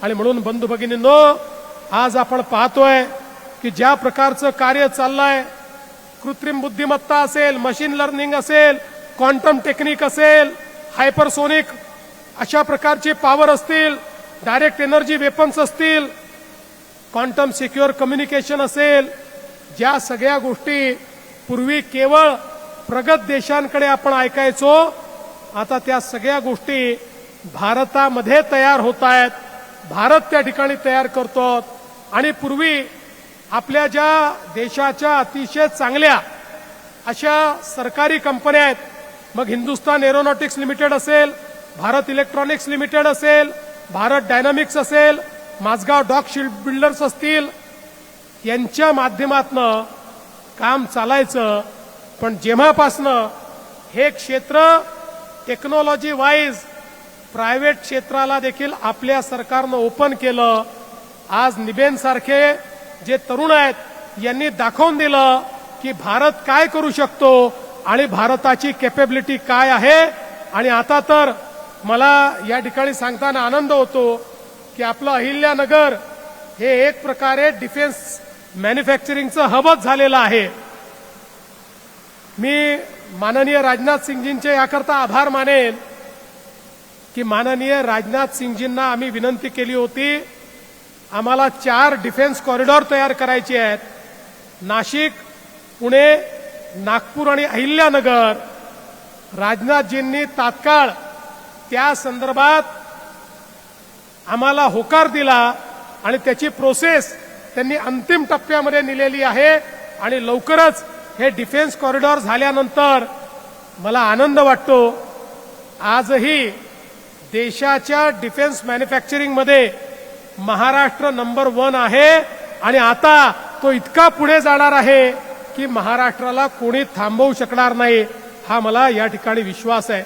आणि म्हणून बंधू भगिनींनो, आज आपण पाहतोय की ज्या प्रकारचं कार्य चाललंय, कृत्रिम बुद्धिमत्ता असेल, मशीन लर्निंग असेल, क्वांटम टेक्निक असेल, हायपरसोनिक अशा प्रकारचे पॉवर असतील, डायरेक्ट एनर्जी वेपन्स असतील, क्वांटम सिक्युअर कम्युनिकेशन असेल, ज्या सगळ्या गोष्टी पूर्वी केवळ प्रगत देशांकडे आपण ऐकायचो, आता त्या सगळ्या गोष्टी भारतामध्ये तयार होत आहेत. भारत त्या ठिकाणी तयार करतो. आणि पूर्वी आपल्या ज्या देशाच्या अतिशय चांगल्या अशा सरकारी कंपन्या आहेत, मग हिंदुस्तान एरोनॉटिक्स लिमिटेड असेल, भारत इलेक्ट्रॉनिक्स लिमिटेड असेल, भारत डायनामिक्स असेल, माझगाव डॉक शिप बिल्डर्स असतील, यांच्या माध्यमातनं काम चालायचं. पण जेव्हापासनं हे क्षेत्र टेक्नॉलॉजी वाईज प्रायव्हेट क्षेत्राला देखील आपल्या सरकारनं ओपन केलं, आज निबेन सारखे जे तरुण आहेत यांनी दाखवून दिलं की भारत काय करू शकतो आणि भारताची कॅपेबिलिटी काय आहे. आणि आता तर मला या ठिकाणी सांगताना आनंद होतो की आपलं अहिल्यानगर हे एक प्रकारे डिफेन्स मॅन्युफॅक्चरिंगचं हबच झालेलं आहे. मी माननीय राजनाथ सिंगजींचे याकरता आभार मानेन की माननीय राजनाथ सिंगजींना आम्ही विनंती केली होती, आम्हाला 4 डिफेन्स कॉरिडॉर तयार करायचे आहेत, नाशिक, पुणे, नागपूर आणि अहिल्यानगर. राजनाथजींनी तात्काळ त्या संदर्भात आम्हाला होकार दिला आणि त्याची प्रोसेस त्यांनी अंतिम टप्प्यामध्ये नेलेली आहे. आणि लवकरच हे डिफेन्स कॉरिडॉर झाल्यानंतर मला आनंद वाटतो. आजही देशाच्या डिफेन्स मॅन्युफॅक्चरिंगमध्ये महाराष्ट्र नंबर 1 आहे आणि आता तो इतका पुढे जाणार आहे की महाराष्ट्राला कोणी थांबवू शकणार नाही, हा मला या ठिकाणी विश्वास आहे.